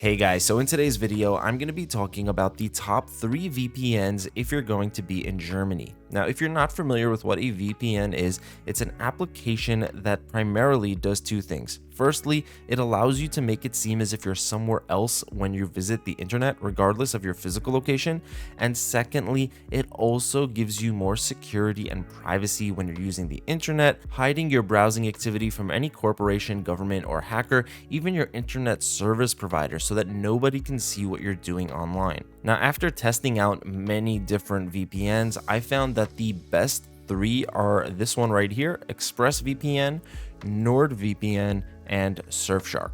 Hey guys, so in today's video, I'm going to be talking about the top 3 VPNs if you're going to be in Germany. Now, if you're not familiar with what a VPN is, it's an application that primarily does two things. Firstly, it allows you to make it seem as if you're somewhere else when you visit the internet, regardless of your physical location. And secondly, it also gives you more security and privacy when you're using the internet, hiding your browsing activity from any corporation, government, or hacker, even your internet service provider, so that nobody can see what you're doing online. Now, after testing out many different VPNs, I found that the best 3 are this one right here, ExpressVPN, NordVPN, and Surfshark.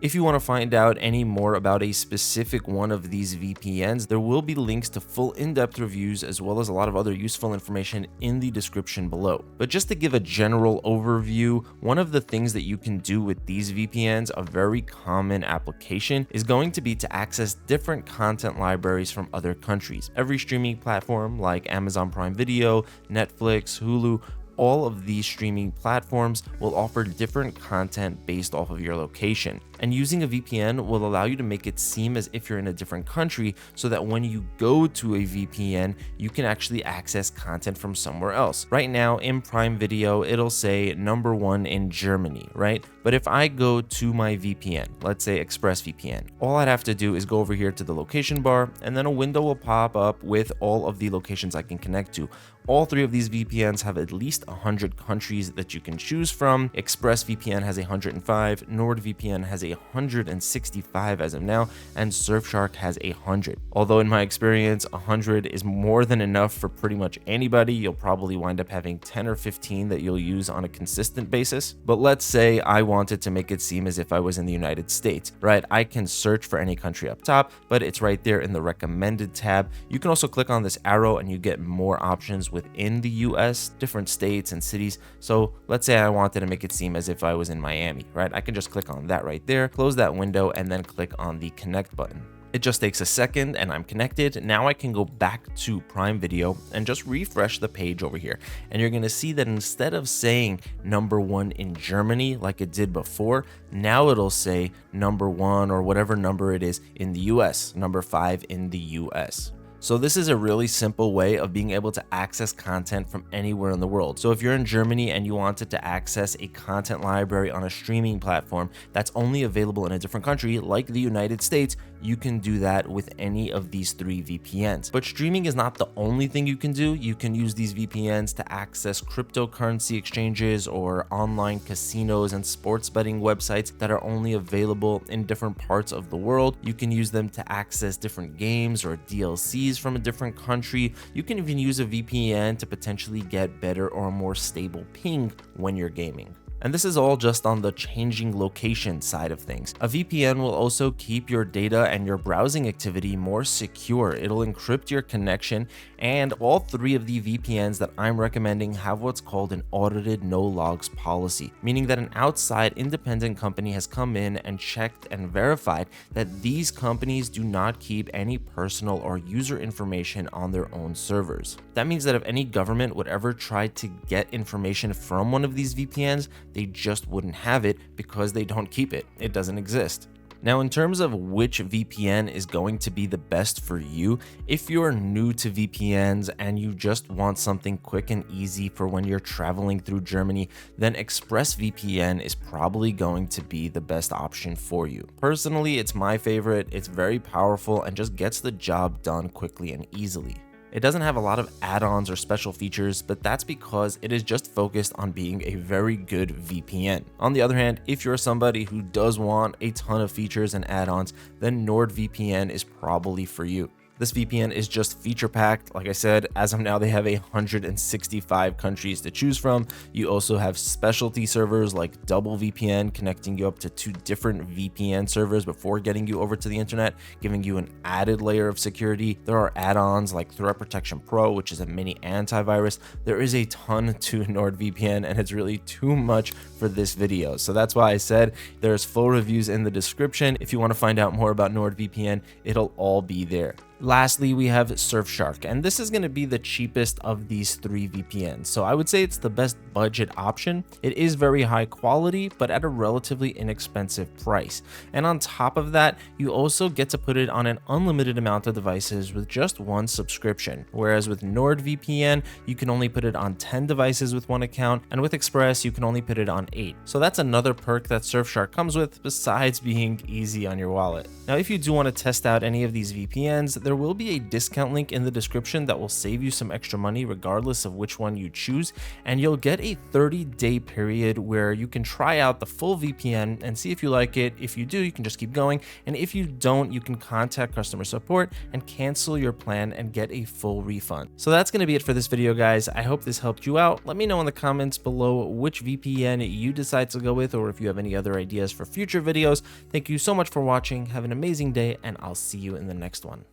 If you want to find out any more about a specific one of these VPNs, there will be links to full in-depth reviews as well as a lot of other useful information in the description below. But just to give a general overview, one of the things that you can do with these VPNs, a very common application, is going to be to access different content libraries from other countries. Every streaming platform like Amazon Prime Video, Netflix, Hulu, all of these streaming platforms will offer different content based off of your location. And using a VPN will allow you to make it seem as if you're in a different country, so that when you go to a VPN, you can actually access content from somewhere else. Right now in Prime Video, it'll say #1 in Germany, right? But if I go to my VPN, let's say ExpressVPN, all I'd have to do is go over here to the location bar, and then a window will pop up with all of the locations I can connect to. All 3 of these VPNs have at least 100 countries that you can choose from. ExpressVPN has 105, NordVPN has 165 as of now, and Surfshark has 100. Although in my experience, 100 is more than enough for pretty much anybody. You'll probably wind up having 10 or 15 that you'll use on a consistent basis. But let's say I wanted to make it seem as if I was in the United States, right? I can search for any country up top, but it's right there in the recommended tab. You can also click on this arrow and you get more options within the US, different states and cities. So let's say I wanted to make it seem as if I was in Miami, right? I can just click on that right there, close that window, and then click on the connect button. It just takes a second and I'm connected. Now I can go back to Prime Video and just refresh the page over here. And you're gonna see that instead of saying #1 in Germany like it did before, now it'll say #1 or whatever number it is in the US, #5 in the US. So this is a really simple way of being able to access content from anywhere in the world. So if you're in Germany and you wanted to access a content library on a streaming platform that's only available in a different country like the United States, you can do that with any of these 3 VPNs. But streaming is not the only thing you can do. You can use these VPNs to access cryptocurrency exchanges or online casinos and sports betting websites that are only available in different parts of the world. You can use them to access different games or DLCs from a different country. You can even use a VPN to potentially get better or more stable ping when you're gaming. And this is all just on the changing location side of things. A VPN will also keep your data and your browsing activity more secure. It'll encrypt your connection, and all 3 of the VPNs that I'm recommending have what's called an audited no logs policy, meaning that an outside independent company has come in and checked and verified that these companies do not keep any personal or user information on their own servers. That means that if any government would ever try to get information from one of these VPNs, they just wouldn't have it because they don't keep it. It doesn't exist. Now, in terms of which VPN is going to be the best for you, if you're new to VPNs and you just want something quick and easy for when you're traveling through Germany, then ExpressVPN is probably going to be the best option for you. Personally, it's my favorite. It's very powerful and just gets the job done quickly and easily. It doesn't have a lot of add-ons or special features, but that's because it is just focused on being a very good VPN. On the other hand, if you're somebody who does want a ton of features and add-ons, then NordVPN is probably for you. This VPN is just feature packed. Like I said, as of now, they have 165 countries to choose from. You also have specialty servers like Double VPN, connecting you up to 2 different VPN servers before getting you over to the internet, giving you an added layer of security. There are add-ons like Threat Protection Pro, which is a mini antivirus. There is a ton to NordVPN, and it's really too much for this video. So that's why I said there's full reviews in the description. If you want to find out more about NordVPN, it'll all be there. Lastly, we have Surfshark, and this is going to be the cheapest of these 3 VPNs. So I would say it's the best budget option. It is very high quality, but at a relatively inexpensive price. And on top of that, you also get to put it on an unlimited amount of devices with just one subscription. Whereas with NordVPN, you can only put it on 10 devices with one account, and with Express, you can only put it on 8. So that's another perk that Surfshark comes with, besides being easy on your wallet. Now, if you do want to test out any of these VPNs, there will be a discount link in the description that will save you some extra money regardless of which one you choose, and you'll get a 30-day period where you can try out the full VPN and see if you like it. If you do, you can just keep going, and if you don't, you can contact customer support and cancel your plan and get a full refund. So that's going to be it for this video, guys. I hope this helped you out. Let me know in the comments below which VPN you decide to go with, or if you have any other ideas for future videos. Thank you so much for watching. Have an amazing day, and I'll see you in the next one.